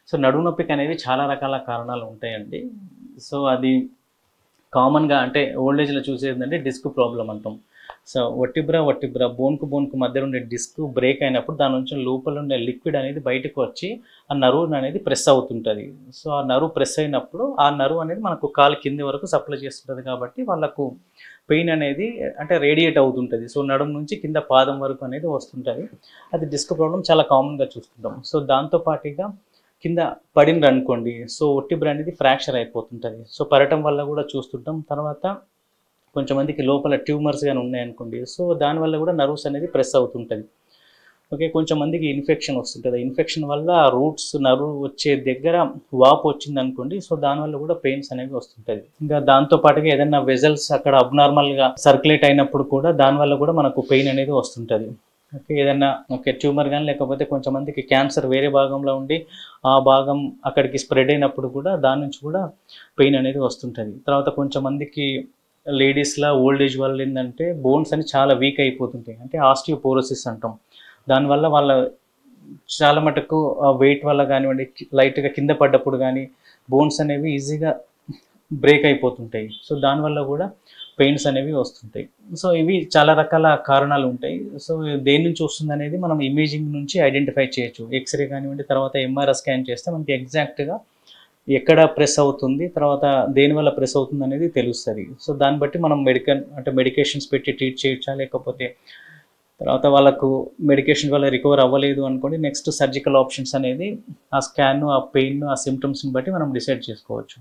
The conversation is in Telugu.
సో నడుము నొప్పికి అనేది చాలా రకాల కారణాలు ఉంటాయండి. సో అది కామన్‌గా అంటే ఓల్డ్ ఏజ్‌లో చూసేదేంటంటే డిస్క్ ప్రాబ్లమ్ అంటాం. సో వర్టిబ్రా బోన్‌కు మధ్యలో ఉండే డిస్క్ బ్రేక్ అయినప్పుడు దాని నుంచి లోపల ఉండే లిక్విడ్ అనేది బయటకు వచ్చి ఆ నర్వ్ అనేది ప్రెస్ అవుతుంటది. సో ఆ నర్వ్ ప్రెస్ అయినప్పుడు ఆ నర్వ్ అనేది మనకు కాలు కింది వరకు సప్లై చేస్తుంటది కాబట్టి వాళ్ళకు పెయిన్ అనేది అంటే రేడియేట్ అవుతుంటది. సో నడుము నుంచి కింద పాదం వరకు అనేది వస్తుంటది. అది డిస్క్ ప్రాబ్లమ్ చాలా కామన్‌గా చూస్తుంటాం. సో దాంతో పాటుగా కింద పడిండ్రనుకోండి. సో వర్టిబ్రా అనేది ఫ్రాక్చర్ అయిపోతుంటది. సో పడటం వల్ల కూడా చూస్తుంటాం. తర్వాత కొంచెంమందికి లోపల ట్యూమర్స్ గాని ఉన్నాయనుకోండి. సో దానివల్ల కూడా నర్వ్స్ అనేది ప్రెస్ అవుతుంటది. ఓకే. కొంచెంమందికి ఇన్ఫెక్షన్ వస్తుంటది. ఇన్ఫెక్షన్ వల్ల రూట్స్ నర్వ్ వచ్చే దగ్గర వాపు వచ్చిందనుకోండి. సో దానివల్ల కూడా పెయిన్స్ అనేవి వస్తుంటది. ఇంకా దాంతో పాటుగా ఏదైనా వెజల్స్ అక్కడ అబ్నార్మల్‌గా సర్క్యులేట్ అయినప్పుడు కూడా దానివల్ల కూడా మనకు పెయిన్ అనేది వస్తుంటది. ఓకే. ఏదన్నా ట్యూమర్ గాని లేకపోతే కొంచెంమందికి క్యాన్సర్ వేరే భాగంలో ఉండి ఆ భాగం అక్కడికి స్ప్రెడ్ అయినప్పుడు కూడా దాని నుంచి కూడా పెయిన్ అనేది వస్తుంటది. తర్వాత కొంచెంమందికి లేడీస్‌లా ఓల్డ్ ఏజ్ వాళ్ళు ఏందంటే బోన్స్ అని చాలా వీక్ అయిపోతుంటాయి. అంటే ఆస్టియోపోరోసిస్ అంటాం. దానివల్ల వాళ్ళ చాలా మటుకు వెయిట్ వల్ల కానివ్వండి, లైట్‌గా కింద పడ్డప్పుడు గానీ బోన్స్ అనేవి ఈజీగా బ్రేక్ అయిపోతుంటాయి. సో దానివల్ల కూడా పెయిన్స్ అనేవి వస్తుంటాయి. సో ఇవి చాలా రకాల కారణాలు ఉంటాయి. సో దేని నుంచి వస్తుందనేది మనం ఇమేజింగ్ నుంచి ఐడెంటిఫై చేయొచ్చు. ఎక్స్‌రే కానివ్వండి, తర్వాత ఎంఆర్ఐ స్కాన్ చేస్తే మనకి ఎగ్జాక్ట్‌గా ఎక్కడ ప్రెస్ అవుతుంది, తర్వాత దేనివల్ల ప్రెస్ అవుతుందనేది తెలుస్తది. సో దాన్ని బట్టి మనం మెడికేషన్స్ పెట్టి ట్రీట్ చేయొచ్చా, లేకపోతే తర్వాత వాళ్ళకు మెడికేషన్ వల్ల రికవర్ అవ్వలేదు అనుకోండి, నెక్స్ట్ సర్జికల్ ఆప్షన్స్ అనేది ఆ స్కాన్, ఆ పెయిన్, ఆ సింప్టమ్స్‌ని బట్టి మనం డిసైడ్ చేసుకోవచ్చు.